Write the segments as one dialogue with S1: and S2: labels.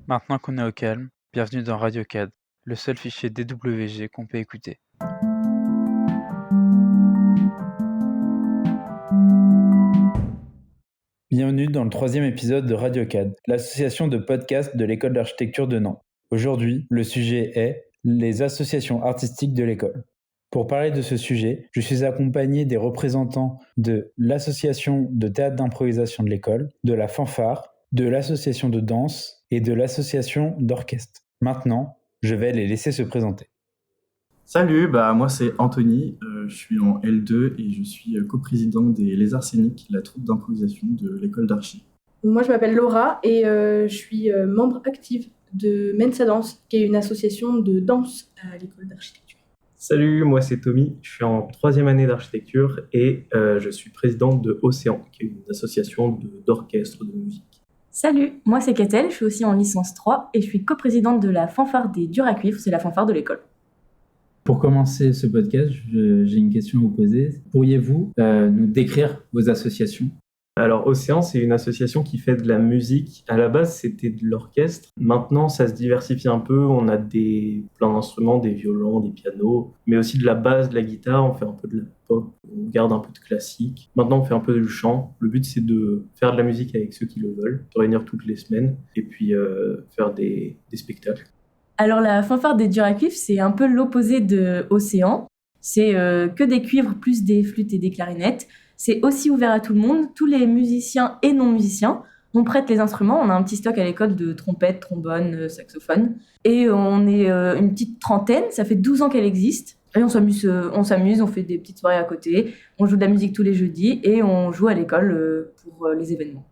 S1: Maintenant qu'on est au calme, bienvenue dans RadioCAD, le seul fichier DWG qu'on peut écouter. Bienvenue dans le 3e épisode de RadioCAD, l'association de podcasts de l'école d'architecture de Nantes. Aujourd'hui, le sujet est les associations artistiques de l'école. Pour parler de ce sujet, je suis accompagné des représentants de l'association de théâtre d'improvisation de l'école, de la fanfare, de l'association de danse et de l'association d'orchestre. Maintenant, je vais les laisser se présenter.
S2: Salut, moi c'est Anthony, je suis en L2 et je suis coprésident des Lézards Scéniques, la troupe d'improvisation de l'école d'archi.
S3: Moi je m'appelle Laura et je suis membre active de Mensa Danse, qui est une association de danse à l'école d'architecture.
S4: Salut, moi c'est Tommy, je suis en 3e année d'architecture et je suis présidente de Océan, qui est une association d'orchestre de musique.
S5: Salut, moi c'est Katel, je suis aussi en licence 3 et je suis coprésidente de la fanfare des durs à cuivre, c'est la fanfare de l'école.
S1: Pour commencer ce podcast, j'ai une question à vous poser. Pourriez-vous nous décrire vos associations ?
S4: Alors Océan, c'est une association qui fait de la musique. À la base, c'était de l'orchestre. Maintenant, ça se diversifie un peu. On a plein d'instruments, des violons, des pianos, mais aussi de la basse, de la guitare. On fait un peu de la pop, on garde un peu de classique. Maintenant, on fait un peu du chant. Le but, c'est de faire de la musique avec ceux qui le veulent, se réunir toutes les semaines et puis faire des spectacles.
S5: Alors la fanfare des durs à cuivre, c'est un peu l'opposé de Océan. C'est que des cuivres plus des flûtes et des clarinettes. C'est aussi ouvert à tout le monde, tous les musiciens et non-musiciens. On prête les instruments, on a un petit stock à l'école de trompettes, trombones, saxophones. Et on est une petite trentaine, ça fait 12 ans qu'elle existe. Et on s'amuse, on fait des petites soirées à côté, on joue de la musique tous les jeudis et on joue à l'école pour les événements.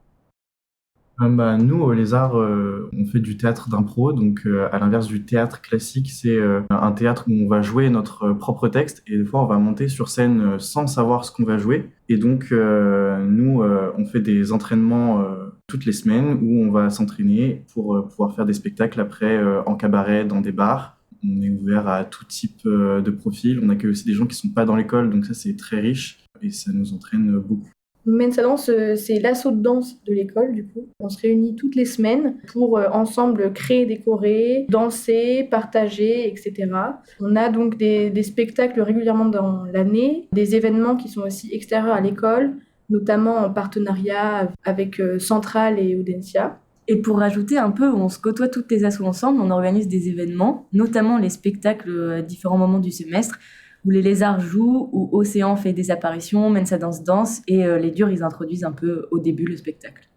S2: Nous, au Lézard, on fait du théâtre d'impro, donc à l'inverse du théâtre classique, c'est un théâtre où on va jouer notre propre texte et des fois on va monter sur scène sans savoir ce qu'on va jouer. Et donc nous, on fait des entraînements toutes les semaines où on va s'entraîner pour pouvoir faire des spectacles après en cabaret, dans des bars. On est ouvert à tout type de profil. On accueille aussi des gens qui sont pas dans l'école, donc ça c'est très riche et ça nous entraîne beaucoup.
S3: Mensa Danse, c'est l'asso de danse de l'école, du coup. On se réunit toutes les semaines pour ensemble créer des chorés, danser, partager, etc. On a donc des spectacles régulièrement dans l'année, des événements qui sont aussi extérieurs à l'école, notamment en partenariat avec Centrale et Audencia.
S5: Et pour rajouter un peu, on se côtoie toutes les assos ensemble, on organise des événements, notamment les spectacles à différents moments du semestre, où les lézards jouent, où Océan fait des apparitions, Mensa danse, et les durs, ils introduisent un peu au début le spectacle.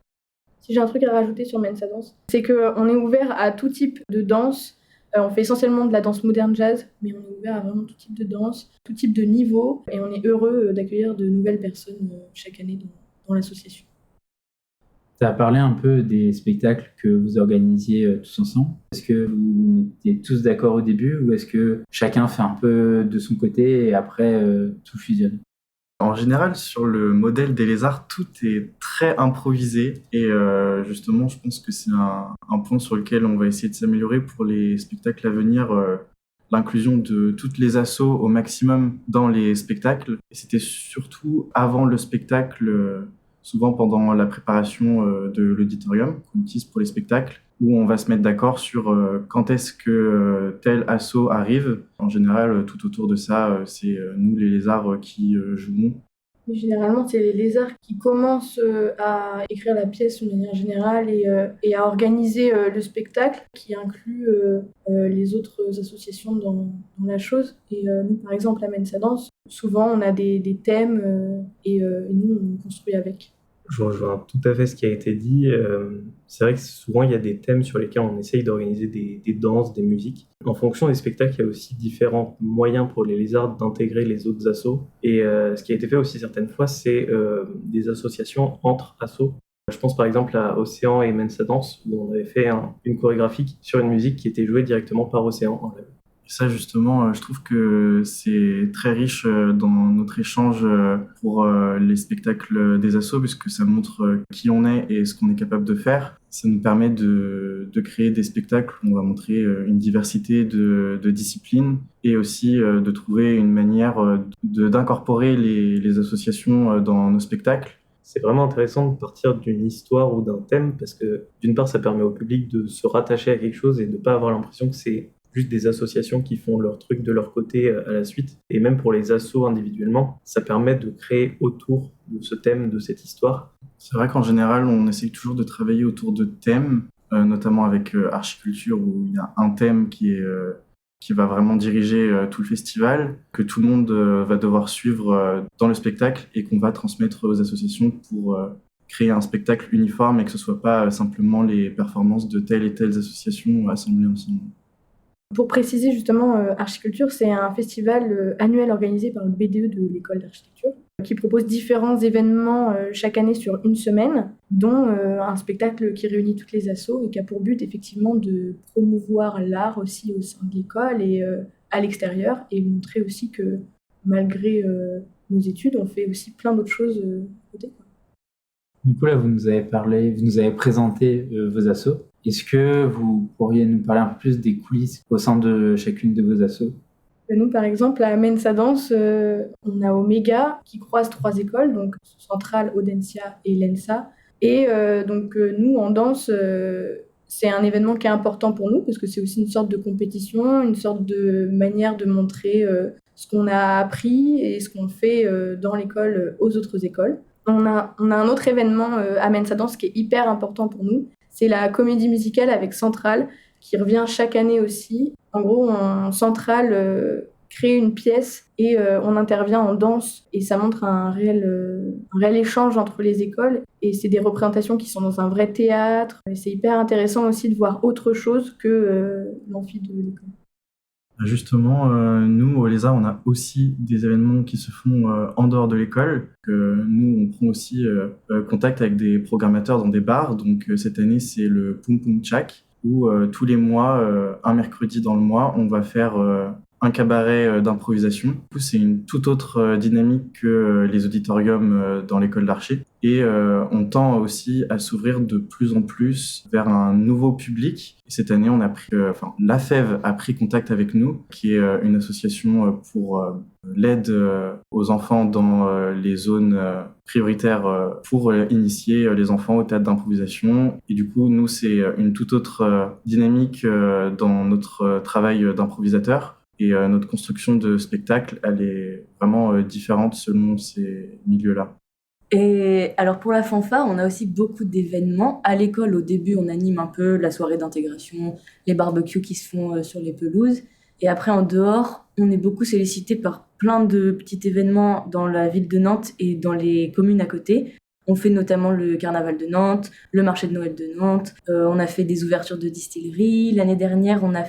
S3: Si j'ai un truc à rajouter sur Mensa Danse, c'est qu'on est ouvert à tout type de danse. On fait essentiellement de la danse moderne jazz, mais on est ouvert à vraiment tout type de danse, tout type de niveau, et on est heureux d'accueillir de nouvelles personnes chaque année dans l'association.
S1: Tu as parlé un peu des spectacles que vous organisiez tous ensemble. Est-ce que vous étiez tous d'accord au début ou est-ce que chacun fait un peu de son côté et après tout fusionne ?
S2: En général, sur le modèle des lézards, tout est très improvisé et justement, je pense que c'est un point sur lequel on va essayer de s'améliorer pour les spectacles à venir. L'inclusion de toutes les assos au maximum dans les spectacles. Et c'était surtout avant le spectacle, souvent pendant la préparation de l'auditorium qu'on utilise pour les spectacles, où on va se mettre d'accord sur quand est-ce que tel asso arrive. En général, tout autour de ça, c'est nous les lézards qui jouons.
S3: Et généralement, c'est les lézards qui commencent à écrire la pièce de manière générale et à organiser le spectacle qui inclut les autres associations dans la chose. Et nous, par exemple, à Mensa Danse, souvent on a des thèmes et nous, on construit avec.
S4: Je rejoins tout à fait ce qui a été dit. C'est vrai que souvent, il y a des thèmes sur lesquels on essaye d'organiser des danses, des musiques. En fonction des spectacles, il y a aussi différents moyens pour les lézards d'intégrer les autres assos. Et ce qui a été fait aussi certaines fois, c'est des associations entre assos. Je pense par exemple à Océan et Mensa Danse, où on avait fait une chorégraphie sur une musique qui était jouée directement par Océan en live.
S2: Ça, justement, je trouve que c'est très riche dans notre échange pour les spectacles des assos, puisque ça montre qui on est et ce qu'on est capable de faire. Ça nous permet de créer des spectacles où on va montrer une diversité de disciplines et aussi de trouver une manière d'incorporer les associations dans nos spectacles.
S4: C'est vraiment intéressant de partir d'une histoire ou d'un thème parce que d'une part, ça permet au public de se rattacher à quelque chose et de ne pas avoir l'impression que c'est juste des associations qui font leur truc de leur côté à la suite. Et même pour les assos individuellement, ça permet de créer autour de ce thème, de cette histoire.
S2: C'est vrai qu'en général, on essaye toujours de travailler autour de thèmes, notamment avec Archiculture, où il y a un thème qui va vraiment diriger tout le festival, que tout le monde va devoir suivre dans le spectacle et qu'on va transmettre aux associations pour créer un spectacle uniforme et que ce soit pas simplement les performances de telle et telle association assemblées ensemble.
S3: Pour préciser justement, Archiculture, c'est un festival annuel organisé par le BDE de l'école d'architecture qui propose différents événements chaque année sur une semaine, dont un spectacle qui réunit toutes les assos et qui a pour but effectivement de promouvoir l'art aussi au sein de l'école et à l'extérieur et montrer aussi que malgré nos études, on fait aussi plein d'autres choses à côté, quoi.
S1: Du coup, là, vous nous avez présenté vos assos. Est-ce que vous pourriez nous parler un peu plus des coulisses au sein de chacune de vos assos?
S3: Nous, par exemple, à Mensa Danse, on a Omega qui croise 3 écoles, donc Centrale, Audencia et l'ENSA. Et nous, en danse, c'est un événement qui est important pour nous parce que c'est aussi une sorte de compétition, une sorte de manière de montrer ce qu'on a appris et ce qu'on fait dans l'école aux autres écoles. On a un autre événement à Mensa Danse qui est hyper important pour nous. C'est la comédie musicale avec Centrale qui revient chaque année aussi. En gros, Centrale crée une pièce et on intervient en danse et ça montre un réel échange entre les écoles et c'est des représentations qui sont dans un vrai théâtre. Et c'est hyper intéressant aussi de voir autre chose que l'amphi de l'école.
S2: Justement, nous, au LESA, on a aussi des événements qui se font en dehors de l'école. Nous, on prend aussi contact avec des programmateurs dans des bars. Donc, cette année, c'est le Poum Poum Tchak, où tous les mois, un mercredi dans le mois, on va faire un cabaret d'improvisation. Du coup, c'est une toute autre dynamique que les auditoriums dans l'école d'archi. Et on tend aussi à s'ouvrir de plus en plus vers un nouveau public. Et cette année, la FEV a pris contact avec nous, qui est une association pour l'aide aux enfants dans les zones prioritaires pour initier les enfants au théâtre d'improvisation. Et du coup, nous, c'est une toute autre dynamique dans notre travail d'improvisateur. Et notre construction de spectacle, elle est vraiment différente selon ces milieux-là.
S5: Et alors pour la fanfare, on a aussi beaucoup d'événements. À l'école, au début, on anime un peu la soirée d'intégration, les barbecues qui se font sur les pelouses. Et après, en dehors, on est beaucoup sollicité par plein de petits événements dans la ville de Nantes et dans les communes à côté. On fait notamment le carnaval de Nantes, le marché de Noël de Nantes. On a fait des ouvertures de distilleries. L'année dernière, on a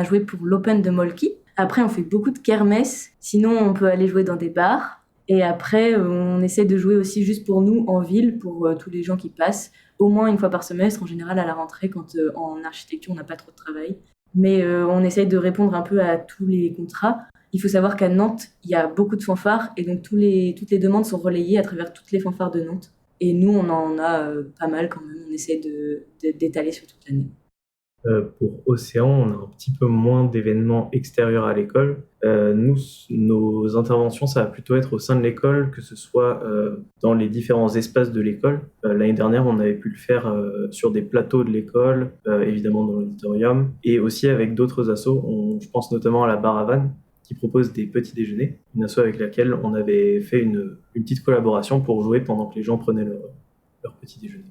S5: joué pour l'Open de Molki. Après, on fait beaucoup de kermesses. Sinon, on peut aller jouer dans des bars. Et après, on essaie de jouer aussi juste pour nous en ville, pour tous les gens qui passent, au moins une fois par semestre, en général à la rentrée, quand en architecture, on n'a pas trop de travail. Mais on essaie de répondre un peu à tous les contrats. Il faut savoir qu'à Nantes, il y a beaucoup de fanfares et donc toutes les demandes sont relayées à travers toutes les fanfares de Nantes. Et nous, on en a pas mal quand même. On essaie d'étaler sur toute l'année.
S4: Pour Océan, on a un petit peu moins d'événements extérieurs à l'école. Nous, nos interventions, ça va plutôt être au sein de l'école, que ce soit dans les différents espaces de l'école. L'année dernière, on avait pu le faire sur des plateaux de l'école, évidemment dans l'auditorium, et aussi avec d'autres assos. Je pense notamment à la Baravane, qui propose des petits déjeuners, une asso avec laquelle on avait fait une petite collaboration pour jouer pendant que les gens prenaient leur petit déjeuner.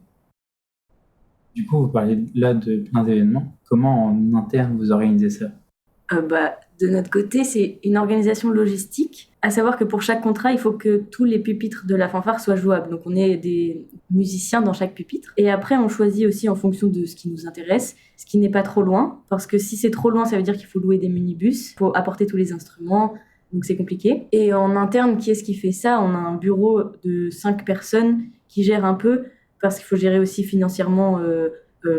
S1: Du coup, vous parlez là de plein d'événements. Comment en interne vous organisez ça?
S5: De notre côté, c'est une organisation logistique. À savoir que pour chaque contrat, il faut que tous les pupitres de la fanfare soient jouables. Donc on est des musiciens dans chaque pupitre. Et après, on choisit aussi en fonction de ce qui nous intéresse, ce qui n'est pas trop loin. Parce que si c'est trop loin, ça veut dire qu'il faut louer des minibus pour apporter tous les instruments. Donc c'est compliqué. Et en interne, qui est-ce qui fait ça? On a un bureau de 5 personnes qui gère un peu, parce qu'il faut gérer aussi financièrement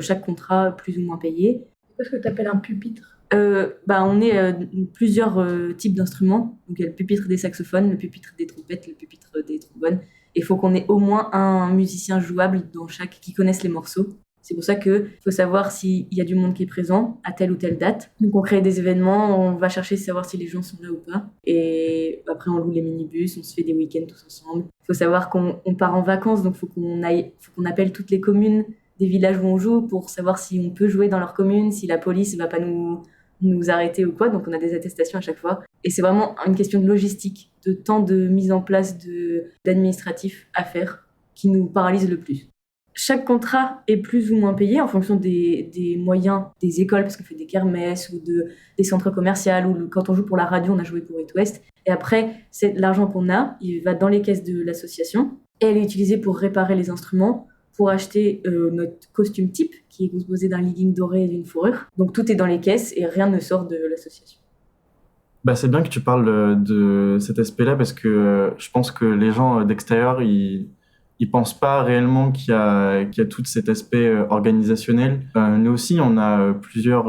S5: chaque contrat plus ou moins payé.
S3: Qu'est-ce que tu appelles un pupitre?
S5: On est plusieurs types d'instruments. Donc il y a le pupitre des saxophones, le pupitre des trompettes, le pupitre des trombones. Il faut qu'on ait au moins un musicien jouable dans chaque qui connaisse les morceaux. C'est pour ça qu'il faut savoir s'il y a du monde qui est présent à telle ou telle date. Donc on crée des événements, on va chercher à savoir si les gens sont là ou pas. Et après on loue les minibus, on se fait des week-ends tous ensemble. Il faut savoir qu'on part en vacances, donc il faut qu'on appelle toutes les communes des villages où on joue pour savoir si on peut jouer dans leur commune, si la police ne va pas nous arrêter ou quoi. Donc on a des attestations à chaque fois. Et c'est vraiment une question de logistique, de temps de mise en place d'administratifs à faire qui nous paralyse le plus. Chaque contrat est plus ou moins payé en fonction des moyens des écoles, parce qu'on fait des kermesses ou des centres commerciaux, ou quand on joue pour la radio, on a joué pour It West. Et après, c'est l'argent qu'on a, il va dans les caisses de l'association et elle est utilisée pour réparer les instruments, pour acheter notre costume type, qui est composé d'un legging doré et d'une fourrure. Donc tout est dans les caisses et rien ne sort de l'association.
S2: C'est bien que tu parles de cet aspect-là parce que je pense que les gens d'extérieur, ils pensent pas réellement qu'il y a tout cet aspect organisationnel. Nous aussi, on a plusieurs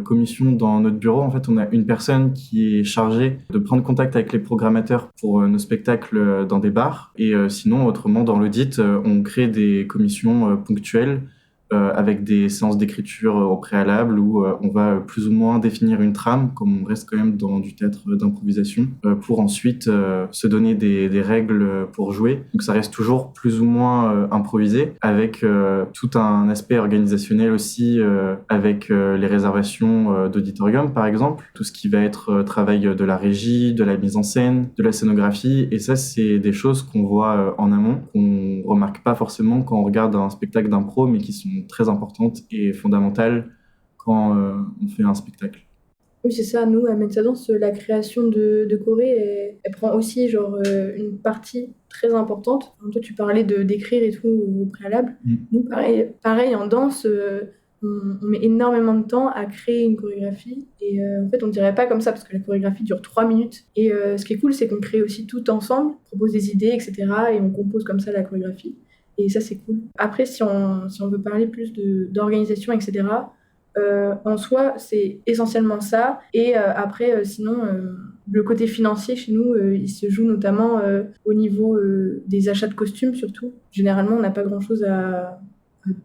S2: commissions dans notre bureau. En fait, on a une personne qui est chargée de prendre contact avec les programmateurs pour nos spectacles dans des bars. Et sinon, autrement, dans l'audit, on crée des commissions ponctuelles avec des séances d'écriture au préalable où on va plus ou moins définir une trame, comme on reste quand même dans du théâtre d'improvisation, pour ensuite se donner des règles pour jouer. Donc ça reste toujours plus ou moins improvisé, avec tout un aspect organisationnel aussi, avec les réservations d'auditorium par exemple, tout ce qui va être travail de la régie, de la mise en scène, de la scénographie, et ça c'est des choses qu'on voit en amont, qu'on remarque pas forcément quand on regarde un spectacle d'impro, mais qui sont très importantes et fondamentales quand on fait un spectacle.
S3: Oui, c'est ça. Nous, à Metsadance, la création de choré, elle prend aussi une partie très importante. Toi, tu parlais d'écrire et tout au préalable. Nous, pareil, en danse, on met énormément de temps à créer une chorégraphie. Et en fait, on ne dirait pas comme ça parce que la chorégraphie dure 3 minutes. Et ce qui est cool, c'est qu'on crée aussi tout ensemble, on propose des idées, etc. Et on compose comme ça la chorégraphie. Et ça, c'est cool. Après, si on veut parler plus d'organisation, etc., en soi, c'est essentiellement ça. Et après, sinon, le côté financier chez nous, il se joue notamment au niveau des achats de costumes, surtout. Généralement, on n'a pas grand-chose à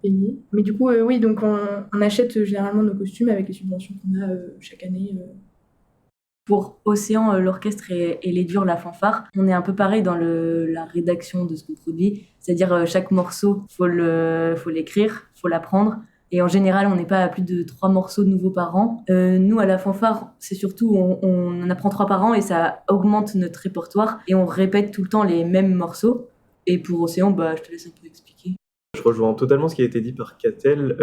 S3: payer. Mais du coup, oui, donc on achète généralement nos costumes avec les subventions qu'on a chaque année.
S5: Pour Océan, l'orchestre et les durs, la fanfare, on est un peu pareil dans la rédaction de ce qu'on produit. C'est-à-dire, chaque morceau, faut l'écrire, faut l'apprendre. Et en général, on n'est pas à plus de 3 morceaux nouveaux par an. Nous, à la fanfare, c'est surtout, on en apprend 3 par an et ça augmente notre répertoire. Et on répète tout le temps les mêmes morceaux. Et pour Océan, je te laisse un peu expliquer.
S4: Je rejoins totalement ce qui a été dit par Catel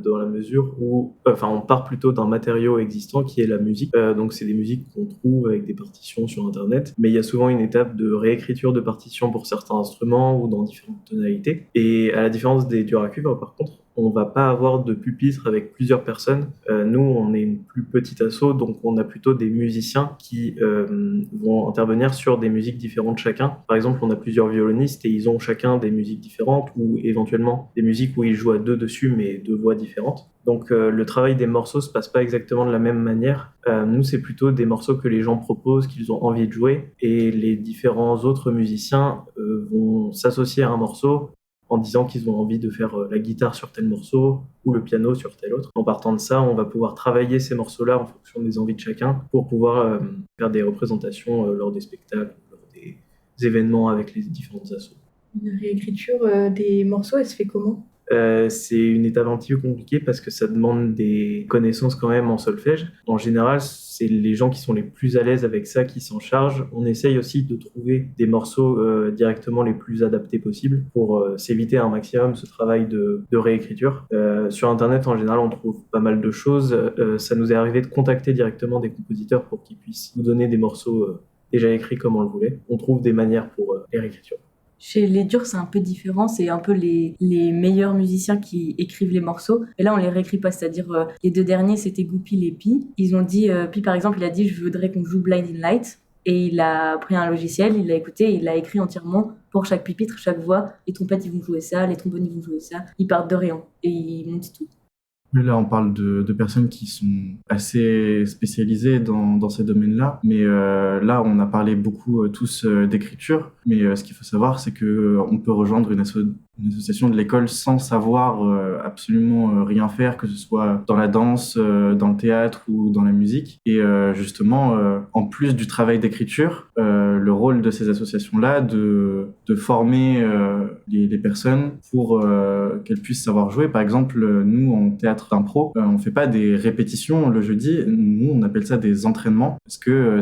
S4: dans la mesure où on part plutôt d'un matériau existant qui est la musique. Donc c'est des musiques qu'on trouve avec des partitions sur internet, mais il y a souvent une étape de réécriture de partitions pour certains instruments ou dans différentes tonalités. Et à la différence des durs à cuivre, par contre, on va pas avoir de pupitre avec plusieurs personnes. Nous, on est une plus petite asso, donc on a plutôt des musiciens qui vont intervenir sur des musiques différentes chacun. Par exemple, on a plusieurs violonistes et ils ont chacun des musiques différentes ou éventuellement des musiques où ils jouent à 2 dessus mais 2 voix différentes. Donc le travail des morceaux se passe pas exactement de la même manière. Nous, c'est plutôt des morceaux que les gens proposent, qu'ils ont envie de jouer, et les différents autres musiciens vont s'associer à un morceau en disant qu'ils ont envie de faire la guitare sur tel morceau ou le piano sur tel autre. En partant de ça, on va pouvoir travailler ces morceaux-là en fonction des envies de chacun pour pouvoir faire des représentations lors des spectacles, lors des événements avec les différentes assos.
S3: Une réécriture des morceaux, elle se fait comment ?
S4: C'est une étape un petit peu compliquée parce que ça demande des connaissances quand même en solfège. En général, c'est les gens qui sont les plus à l'aise avec ça qui s'en chargent. On essaye aussi de trouver des morceaux directement les plus adaptés possibles pour s'éviter un maximum ce travail de réécriture. Sur Internet, en général, on trouve pas mal de choses. Ça nous est arrivé de contacter directement des compositeurs pour qu'ils puissent nous donner des morceaux déjà écrits comme on le voulait. On trouve des manières pour les réécritures.
S5: Chez les durs, c'est un peu différent. C'est un peu les meilleurs musiciens qui écrivent les morceaux. Et là, on les réécrit pas. C'est-à-dire, les 2 derniers, c'était Goupil et Pi. Ils ont dit, Pi, par exemple, il a dit « Je voudrais qu'on joue Blinding Light ». Et il a pris un logiciel, il l'a écouté, il l'a écrit entièrement pour chaque pupitre, chaque voix. Les trompettes, ils vont jouer ça, les trombones, ils vont jouer ça. Ils partent de rien et ils montent tout.
S2: Oui, là, on parle de personnes qui sont assez spécialisées dans ces domaines-là. Mais là, on a parlé beaucoup tous d'écriture. Mais ce qu'il faut savoir, c'est que on peut rejoindre une association de l'école sans savoir absolument rien faire, que ce soit dans la danse, dans le théâtre ou dans la musique. Et justement, en plus du travail d'écriture, le rôle de ces associations-là, de former les personnes pour qu'elles puissent savoir jouer. Par exemple, nous, en théâtre d'impro, on fait pas des répétitions le jeudi. Nous, on appelle ça des entraînements parce que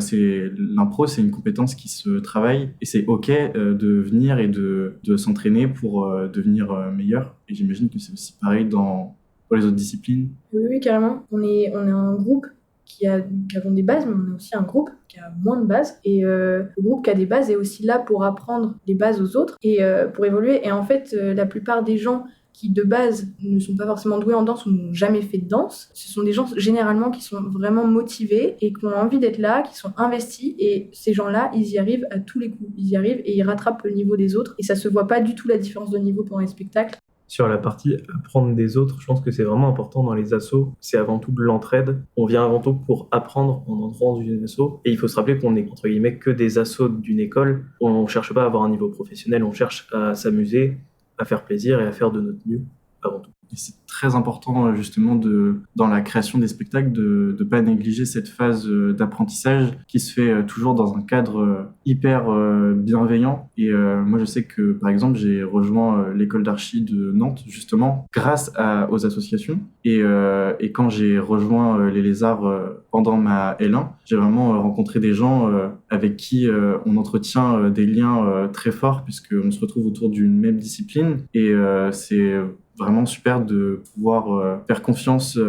S2: l'impro, c'est une compétence qui se travaille et c'est OK de venir et de s'entraîner pour devenir meilleur. Et j'imagine que c'est aussi pareil pour les autres disciplines.
S3: Oui, carrément. On est un groupe qui avons des bases, mais on est aussi un groupe qui a moins de bases. Et le groupe qui a des bases est aussi là pour apprendre les bases aux autres et pour évoluer. Et en fait, la plupart des gens qui de base ne sont pas forcément doués en danse ou n'ont jamais fait de danse, ce sont des gens généralement qui sont vraiment motivés et qui ont envie d'être là, qui sont investis, et ces gens-là, ils y arrivent à tous les coups. Ils y arrivent et ils rattrapent le niveau des autres, et ça se voit pas du tout la différence de niveau pendant les spectacles.
S4: Sur la partie apprendre des autres, je pense que c'est vraiment important dans les assos. C'est avant tout de l'entraide. On vient avant tout pour apprendre en entrant dans une asso. Et il faut se rappeler qu'on est, entre guillemets, que des assos d'une école. On cherche pas à avoir un niveau professionnel, on cherche à s'amuser, à faire plaisir et à faire de notre mieux avant tout.
S2: Et c'est très important justement dans la création des spectacles de ne pas négliger cette phase d'apprentissage qui se fait toujours dans un cadre hyper bienveillant. Et moi je sais que par exemple j'ai rejoint l'école d'archi de Nantes justement grâce aux associations. Et quand j'ai rejoint les Lézards pendant ma L1, j'ai vraiment rencontré des gens avec qui on entretient des liens très forts puisqu'on se retrouve autour d'une même discipline. Et c'est vraiment super de pouvoir faire confiance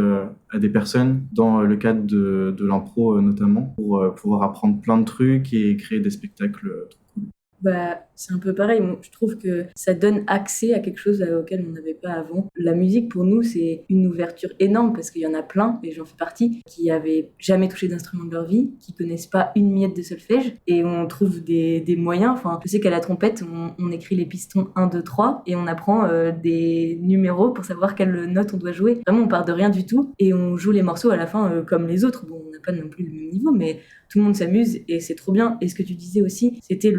S2: à des personnes dans le cadre de l'impro notamment pour pouvoir apprendre plein de trucs et créer des spectacles trop cool.
S5: Bah, c'est un peu pareil. Je trouve que ça donne accès à quelque chose auquel on n'avait pas avant. La musique, pour nous, c'est une ouverture énorme parce qu'il y en a plein, et j'en fais partie, qui n'avaient jamais touché d'instrument de leur vie, qui connaissent pas une miette de solfège, et on trouve des moyens. Enfin, je sais qu'à la trompette, on écrit les pistons 1, 2, 3, et on apprend des numéros pour savoir quelle note on doit jouer. Vraiment, on part de rien du tout, et on joue les morceaux à la fin comme les autres. Bon, on n'a pas non plus le même niveau, mais tout le monde s'amuse et c'est trop bien. Et ce que tu disais aussi, c'était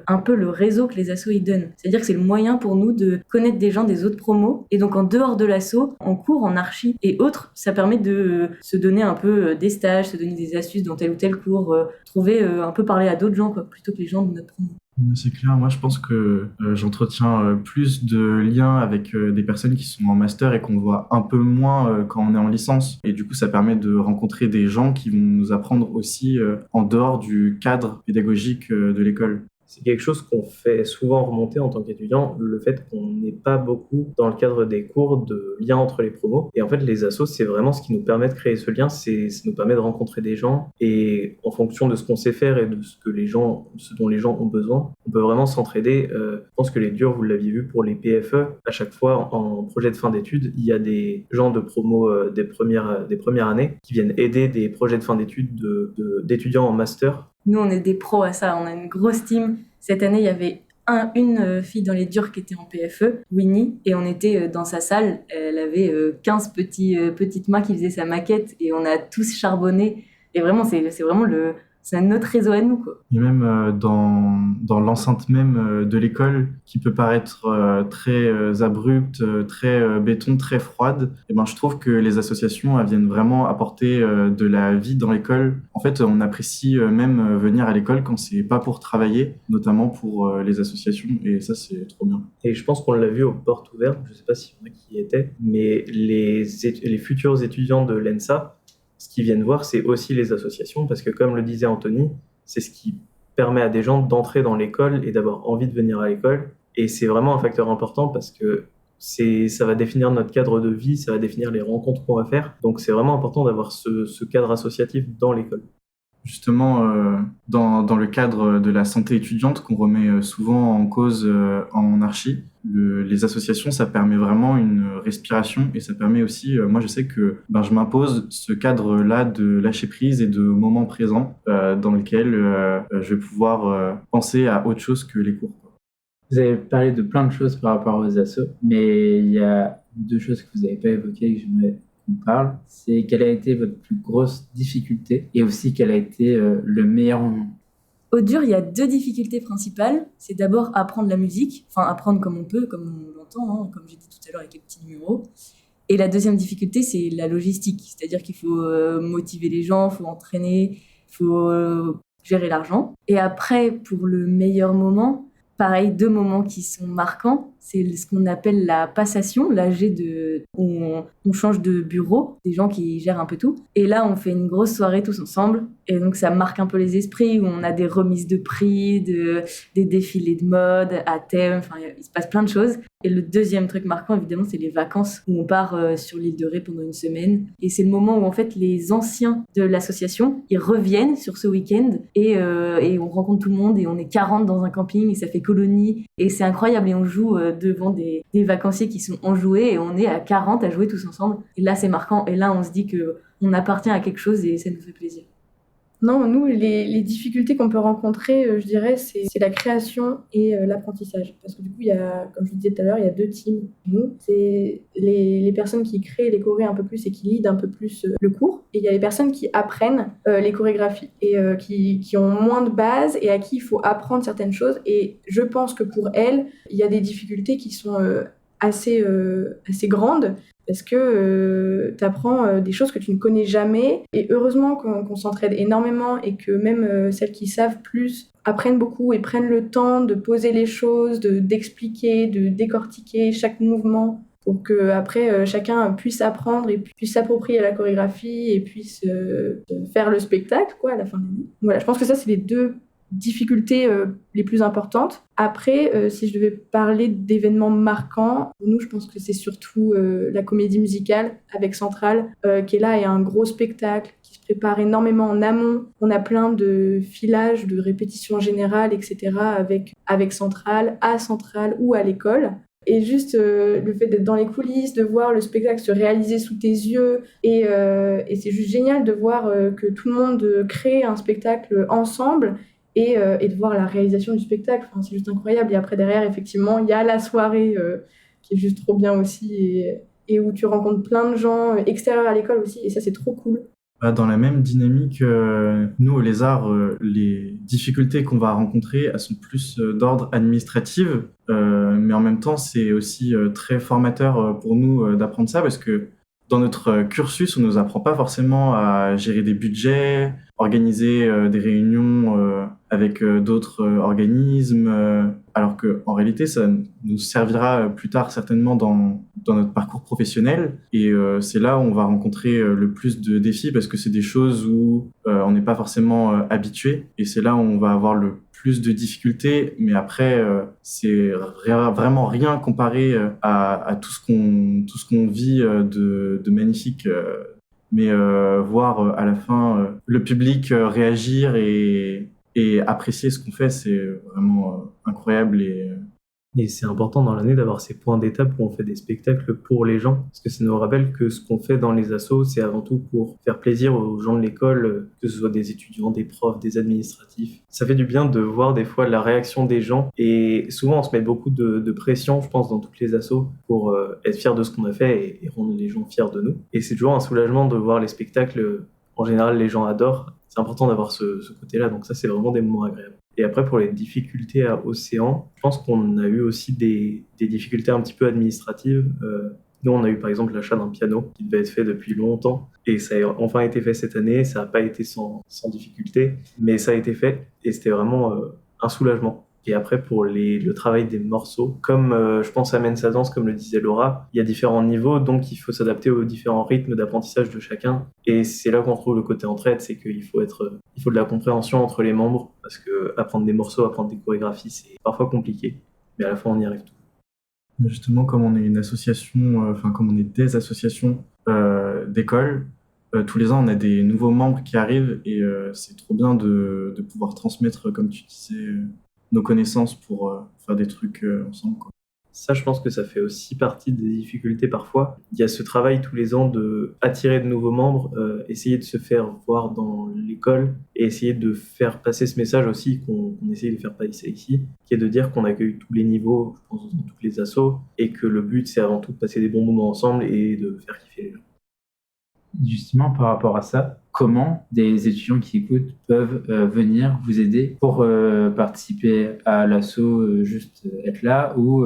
S5: un peu le réseau que les assos y donnent. C'est-à-dire que c'est le moyen pour nous de connaître des gens des autres promos. Et donc en dehors de l'asso, en cours, en archi et autres, ça permet de se donner un peu des stages, se donner des astuces dans tel ou tel cours, trouver un peu parler à d'autres gens quoi, plutôt que les gens de notre promo.
S2: C'est clair, moi je pense que j'entretiens plus de liens avec des personnes qui sont en master et qu'on voit un peu moins quand on est en licence. Et du coup, ça permet de rencontrer des gens qui vont nous apprendre aussi en dehors du cadre pédagogique de l'école.
S4: C'est quelque chose qu'on fait souvent remonter en tant qu'étudiant, le fait qu'on n'est pas beaucoup dans le cadre des cours de lien entre les promos. Et en fait, les assos, c'est vraiment ce qui nous permet de créer ce lien, ça nous permet de rencontrer des gens. Et en fonction de ce qu'on sait faire et de ce dont les gens ont besoin, on peut vraiment s'entraider. Je pense que les durs, vous l'aviez vu pour les PFE, à chaque fois en projet de fin d'études, il y a des gens de promo des premières années qui viennent aider des projets de fin d'études d'étudiants en master.
S5: Nous, on est des pros à ça, on a une grosse team. Cette année, il y avait une fille dans les durs qui était en PFE, Winnie, et on était dans sa salle. Elle avait 15 petites mains qui faisaient sa maquette et on a tous charbonné. Et vraiment, c'est vraiment c'est notre réseau à nous, quoi.
S2: Et même dans l'enceinte même de l'école, qui peut paraître très abrupte, très béton, très froide, et ben je trouve que les associations elles viennent vraiment apporter de la vie dans l'école. En fait, on apprécie même venir à l'école quand c'est pas pour travailler, notamment pour les associations, et ça c'est trop bien.
S4: Et je pense qu'on l'a vu aux portes ouvertes, je sais pas s'il y en a qui y étaient, mais les futurs étudiants de l'ENSA, ce qu'ils viennent voir, c'est aussi les associations, parce que comme le disait Anthony, c'est ce qui permet à des gens d'entrer dans l'école et d'avoir envie de venir à l'école. Et c'est vraiment un facteur important parce que ça va définir notre cadre de vie, ça va définir les rencontres qu'on va faire. Donc c'est vraiment important d'avoir ce cadre associatif dans l'école.
S2: Justement, dans le cadre de la santé étudiante qu'on remet souvent en cause en archi, les associations, ça permet vraiment une respiration et ça permet aussi, moi je sais que je m'impose ce cadre-là de lâcher prise et de moment présent dans lequel je vais pouvoir penser à autre chose que les cours.
S1: Vous avez parlé de plein de choses par rapport aux assos, mais il y a deux choses que vous n'avez pas évoquées et que j'aimerais
S6: qu'on parle, c'est quelle a été votre plus grosse difficulté et aussi quel a été le meilleur moment.
S5: Au dur, il y a 2 difficultés principales. C'est d'abord apprendre la musique, enfin apprendre comme on peut, comme on l'entend, comme j'ai dit tout à l'heure avec les petits numéros. Et la deuxième difficulté, c'est la logistique, c'est-à-dire qu'il faut motiver les gens, il faut entraîner, il faut gérer l'argent. Et après, pour le meilleur moment, pareil, 2 moments qui sont marquants. C'est ce qu'on appelle la passation, où on change de bureau, des gens qui gèrent un peu tout. Et là, on fait une grosse soirée tous ensemble. Et donc, ça marque un peu les esprits, où on a des remises de prix, des défilés de mode à thème. Enfin, il se passe plein de choses. Et le deuxième truc marquant, évidemment, c'est les vacances, où on part sur l'île de Ré pendant une semaine. Et c'est le moment où, en fait, les anciens de l'association, ils reviennent sur ce week-end et on rencontre tout le monde et on est 40 dans un camping et ça fait colonie. Et c'est incroyable et on joue devant des vacanciers qui sont enjoués et on est à 40 à jouer tous ensemble. Et là, c'est marquant. Et là, on se dit qu'on appartient à quelque chose et ça nous fait plaisir.
S3: Non, nous, les difficultés qu'on peut rencontrer, je dirais, c'est la création et l'apprentissage. Parce que du coup, comme je disais tout à l'heure, il y a 2 teams. Nous, c'est les personnes qui créent les chorés un peu plus et qui lead un peu plus le cours. Et il y a les personnes qui apprennent les chorégraphies et qui ont moins de base et à qui il faut apprendre certaines choses. Et je pense que pour elles, il y a des difficultés qui sont assez grandes. Parce que tu apprends des choses que tu ne connais jamais. Et heureusement qu'on s'entraide énormément et que même celles qui savent plus apprennent beaucoup et prennent le temps de poser les choses, d'expliquer, de décortiquer chaque mouvement pour que après chacun puisse apprendre et puisse s'approprier la chorégraphie et puisse faire le spectacle quoi, à la fin de l'année. Voilà, je pense que ça, c'est les 2 difficultés les plus importantes. Après, si je devais parler d'événements marquants, pour nous, je pense que c'est surtout la comédie musicale avec Centrale, qui est là et un gros spectacle qui se prépare énormément en amont. On a plein de filages, de répétitions générales, etc. avec Centrale, à Centrale ou à l'école. Et juste le fait d'être dans les coulisses, de voir le spectacle se réaliser sous tes yeux, et c'est juste génial de voir que tout le monde crée un spectacle ensemble, et de voir la réalisation du spectacle. Enfin, c'est juste incroyable. Et après, derrière, effectivement, il y a la soirée qui est juste trop bien aussi, et où tu rencontres plein de gens extérieurs à l'école aussi, et ça, c'est trop cool.
S2: Dans la même dynamique, nous, au Lézard, les difficultés qu'on va rencontrer, elles sont plus d'ordre administratif, mais en même temps, c'est aussi très formateur pour nous d'apprendre ça, parce que dans notre cursus, on ne nous apprend pas forcément à gérer des budgets, organiser des réunions avec d'autres organismes, alors qu'en réalité, ça nous servira plus tard certainement dans notre parcours professionnel. Et c'est là où on va rencontrer le plus de défis, parce que c'est des choses où on n'est pas forcément habitué. Et c'est là où on va avoir le plus de difficultés, mais après, c'est vraiment rien comparé à tout ce qu'on vit de magnifique. Mais voir à la fin le public réagir et apprécier ce qu'on fait, c'est vraiment incroyable.
S4: Et c'est important dans l'année d'avoir ces points d'étape où on fait des spectacles pour les gens, parce que ça nous rappelle que ce qu'on fait dans les assos, c'est avant tout pour faire plaisir aux gens de l'école, que ce soit des étudiants, des profs, des administratifs. Ça fait du bien de voir des fois la réaction des gens, et souvent on se met beaucoup de pression, je pense, dans toutes les assos pour être fiers de ce qu'on a fait et rendre les gens fiers de nous. Et c'est toujours un soulagement de voir les spectacles. En général, les gens adorent. C'est important d'avoir ce côté-là, donc ça, c'est vraiment des moments agréables. Et après, pour les difficultés à Océan, je pense qu'on a eu aussi des difficultés un petit peu administratives. Nous, on a eu par exemple l'achat d'un piano qui devait être fait depuis longtemps, et ça a enfin été fait cette année. Ça n'a pas été sans difficulté, mais ça a été fait, et c'était vraiment un soulagement. Et après, pour le travail des morceaux, comme je pense à Mensa Danse, comme le disait Laura, il y a différents niveaux, donc il faut s'adapter aux différents rythmes d'apprentissage de chacun. Et c'est là qu'on trouve le côté entraide, c'est qu'il faut de la compréhension entre les membres, parce que apprendre des morceaux, apprendre des chorégraphies, c'est parfois compliqué, mais à la fin, on y arrive tout.
S2: Justement, comme on est une association, comme on est des associations d'école, tous les ans, on a des nouveaux membres qui arrivent, et c'est trop bien de pouvoir transmettre, comme tu disais, nos connaissances pour faire des trucs ensemble, quoi.
S4: Ça, je pense que ça fait aussi partie des difficultés parfois. Il y a ce travail tous les ans de attirer de nouveaux membres, essayer de se faire voir dans l'école et essayer de faire passer ce message aussi qu'on essaye de faire passer ici, qui est de dire qu'on accueille tous les niveaux, je pense, dans toutes les assos, et que le but, c'est avant tout de passer des bons moments ensemble et de faire kiffer les gens.
S6: Justement, par rapport à ça, comment des étudiants qui écoutent peuvent venir vous aider pour participer à l'assaut, juste être là, ou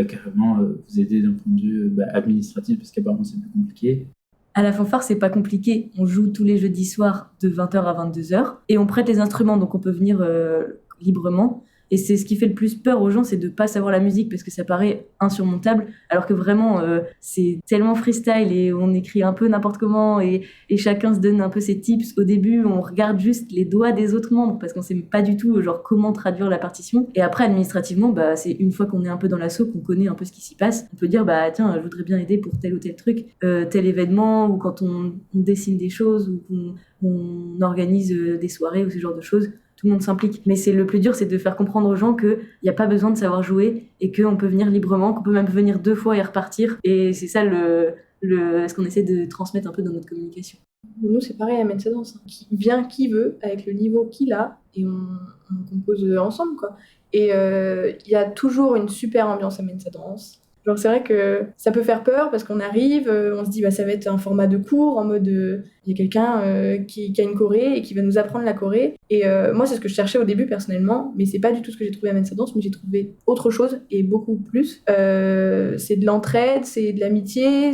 S6: carrément vous aider d'un point de vue administratif, parce qu'apparemment c'est plus compliqué.
S5: À la fanfare, c'est pas compliqué. On joue tous les jeudis soirs de 20h à 22h et on prête les instruments, donc on peut venir librement. Et c'est ce qui fait le plus peur aux gens, c'est de pas savoir la musique parce que ça paraît insurmontable, alors que vraiment c'est tellement freestyle et on écrit un peu n'importe comment et chacun se donne un peu ses tips. Au début, on regarde juste les doigts des autres membres parce qu'on sait pas du tout genre comment traduire la partition. Et après, administrativement, c'est une fois qu'on est un peu dans l'assaut, qu'on connaît un peu ce qui s'y passe, on peut dire tiens, je voudrais bien aider pour tel ou tel truc, tel événement, ou quand on dessine des choses ou qu'on organise des soirées ou ce genre de choses. Tout le monde s'implique. Mais c'est le plus dur, c'est de faire comprendre aux gens qu'il n'y a pas besoin de savoir jouer et qu'on peut venir librement, qu'on peut même venir 2 fois et repartir. Et c'est ça ce qu'on essaie de transmettre un peu dans notre communication.
S3: Nous, c'est pareil à Mensa Danse. Qui vient qui veut, avec le niveau qu'il a, et on compose ensemble, quoi. Et il y a toujours une super ambiance à Mensa Danse. Genre, c'est vrai que ça peut faire peur parce qu'on arrive, on se dit ça va être un format de cours en mode il y a quelqu'un qui a une choré et qui va nous apprendre la choré. Et moi, c'est ce que je cherchais au début personnellement, mais c'est pas du tout ce que j'ai trouvé à Mensa Danse, mais j'ai trouvé autre chose et beaucoup plus. C'est de l'entraide, c'est de l'amitié,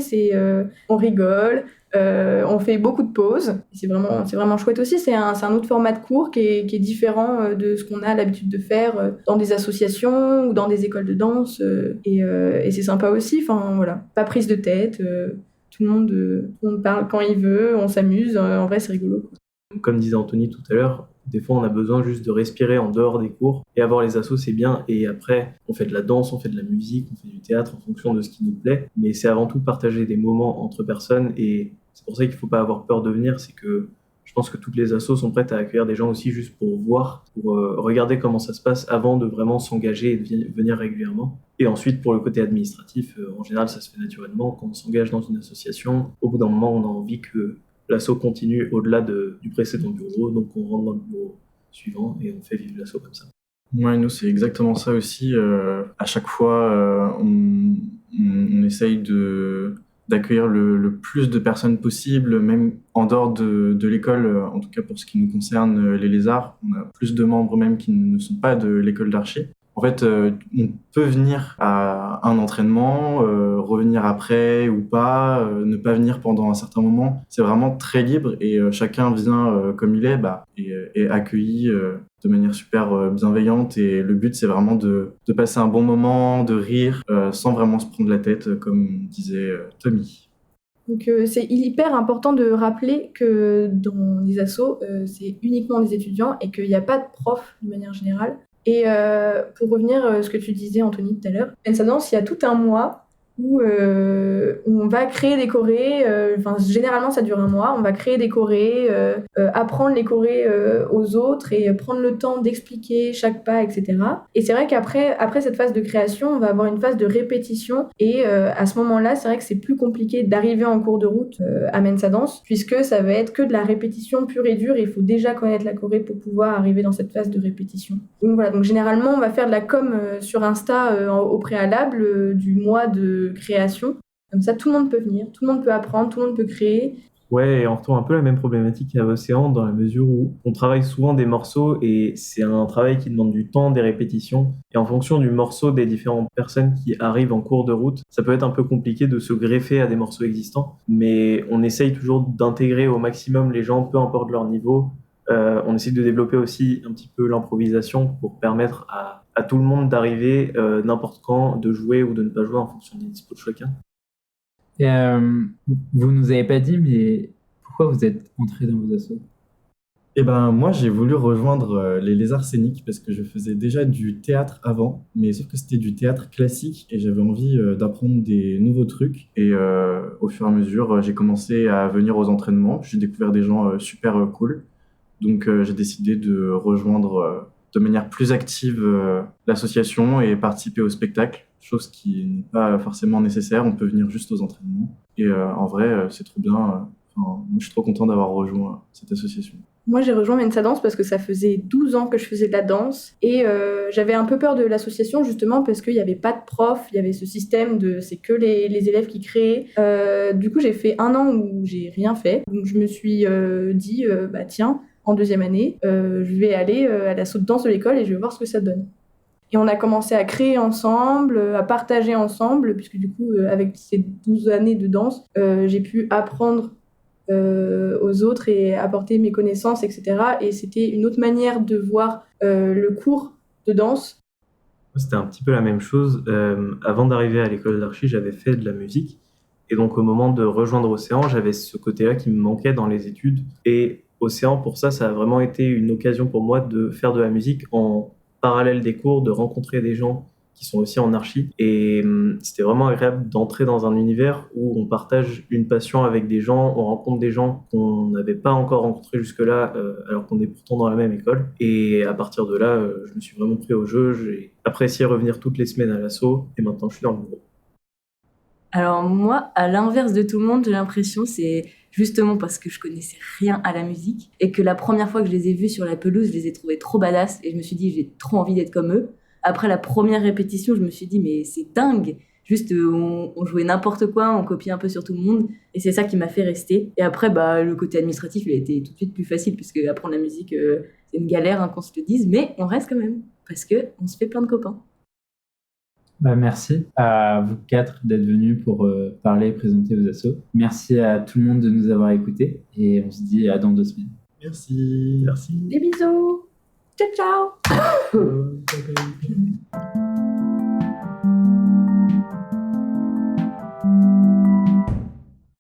S3: on rigole. On fait beaucoup de pauses. C'est vraiment chouette aussi. C'est un autre format de cours qui est différent de ce qu'on a l'habitude de faire dans des associations ou dans des écoles de danse. Et c'est sympa aussi. Enfin, voilà. Pas prise de tête. Tout le monde parle quand il veut. On s'amuse. En vrai, c'est rigolo, quoi.
S4: Comme disait Anthony tout à l'heure, des fois on a besoin juste de respirer en dehors des cours, et avoir les assos c'est bien, et après on fait de la danse, on fait de la musique, on fait du théâtre en fonction de ce qui nous plaît, mais c'est avant tout partager des moments entre personnes, et c'est pour ça qu'il ne faut pas avoir peur de venir. C'est que je pense que toutes les assos sont prêtes à accueillir des gens aussi juste pour voir, pour regarder comment ça se passe avant de vraiment s'engager et de venir régulièrement. Et ensuite, pour le côté administratif, en général ça se fait naturellement. Quand on s'engage dans une association, au bout d'un moment on a envie que l'asso continue au-delà du précédent bureau, donc on rentre dans le bureau suivant et on fait vivre l'asso comme ça.
S2: Ouais, nous c'est exactement ça aussi. À chaque fois, on essaye d'accueillir le plus de personnes possible, même en dehors de l'école, en tout cas pour ce qui nous concerne, les Lézards. On a plus de membres même qui ne sont pas de l'école d'archi. En fait, on peut venir à un entraînement, revenir après ou pas, ne pas venir pendant un certain moment. C'est vraiment très libre et chacun vient comme il est et est accueilli de manière super bienveillante. Et le but, c'est vraiment de passer un bon moment, de rire, sans vraiment se prendre la tête, comme disait Tommy.
S3: Donc c'est hyper important de rappeler que dans les assos, c'est uniquement des étudiants et qu'il n'y a pas de profs de manière générale. Et pour revenir à ce que tu disais, Anthony, tout à l'heure, Mensa Danse, il y a tout un mois où on va créer des chorés. Généralement, ça dure un mois. On va créer des chorés, apprendre les chorés aux autres et prendre le temps d'expliquer chaque pas, etc. Et c'est vrai qu'après cette phase de création, on va avoir une phase de répétition. Et à ce moment-là, c'est vrai que c'est plus compliqué d'arriver en cours de route à Mensa Danse, puisque ça va être que de la répétition pure et dure. Il faut déjà connaître la choré pour pouvoir arriver dans cette phase de répétition. Donc voilà. Donc généralement, on va faire de la com sur Insta au préalable du mois de création. Comme ça, tout le monde peut venir, tout le monde peut apprendre, tout le monde peut créer.
S4: Ouais, et on retrouve un peu la même problématique à Océan, dans la mesure où on travaille souvent des morceaux et c'est un travail qui demande du temps, des répétitions. Et en fonction du morceau des différentes personnes qui arrivent en cours de route, ça peut être un peu compliqué de se greffer à des morceaux existants. Mais on essaye toujours d'intégrer au maximum les gens, peu importe leur niveau. On essaie de développer aussi un petit peu l'improvisation pour permettre à tout le monde d'arriver n'importe quand, de jouer ou de ne pas jouer en fonction des dispos de chacun.
S6: Et, vous nous avez pas dit, mais pourquoi vous êtes entré dans vos assos?
S2: Eh ben, moi, j'ai voulu rejoindre les Lézards scéniques parce que je faisais déjà du théâtre avant, mais sauf que c'était du théâtre classique et j'avais envie d'apprendre des nouveaux trucs. Et au fur et à mesure, j'ai commencé à venir aux entraînements. J'ai découvert des gens super cool. Donc, j'ai décidé de rejoindre de manière plus active l'association et participer au spectacle, chose qui n'est pas forcément nécessaire. On peut venir juste aux entraînements. Et en vrai, c'est trop bien. Moi, je suis trop content d'avoir rejoint cette association.
S3: Moi, j'ai rejoint Mensa Danse parce que ça faisait 12 ans que je faisais de la danse et j'avais un peu peur de l'association justement parce qu'il n'y avait pas de prof, il y avait ce système de c'est que les élèves qui créaient. Du coup, j'ai fait 1 an où j'ai rien fait. Donc, je me suis dit, bah tiens, en 2e année, je vais aller à l'assaut de danse de l'école et je vais voir ce que ça donne. Et on a commencé à créer ensemble, à partager ensemble, puisque du coup, avec ces 12 années de danse, j'ai pu apprendre aux autres et apporter mes connaissances, etc. Et c'était une autre manière de voir le cours de danse.
S4: C'était un petit peu la même chose. Avant d'arriver à l'école d'archi, j'avais fait de la musique. Et donc, au moment de rejoindre Océan, j'avais ce côté-là qui me manquait dans les études. Et Océan, pour ça, ça a vraiment été une occasion pour moi de faire de la musique en parallèle des cours, de rencontrer des gens qui sont aussi en archi. Et c'était vraiment agréable d'entrer dans un univers où on partage une passion avec des gens, on rencontre des gens qu'on n'avait pas encore rencontrés jusque-là, alors qu'on est pourtant dans la même école. Et à partir de là, je me suis vraiment pris au jeu, j'ai apprécié revenir toutes les semaines à l'assaut, et maintenant je suis dans le bureau.
S5: Alors moi, à l'inverse de tout le monde, j'ai l'impression c'est justement parce que je connaissais rien à la musique et que la première fois que je les ai vus sur la pelouse, je les ai trouvés trop badass et je me suis dit j'ai trop envie d'être comme eux. Après la première répétition, je me suis dit mais c'est dingue. Juste on jouait n'importe quoi, on copiait un peu sur tout le monde et c'est ça qui m'a fait rester. Et après bah le côté administratif, il a été tout de suite plus facile puisque apprendre la musique c'est une galère hein, qu'on se le dise, mais on reste quand même parce que on se fait plein de copains.
S6: Merci à vous 4 d'être venus pour parler et présenter vos assos. Merci à tout le monde de nous avoir écoutés et on se dit à dans 2 semaines.
S2: Merci.
S3: Des bisous. Ciao, ciao.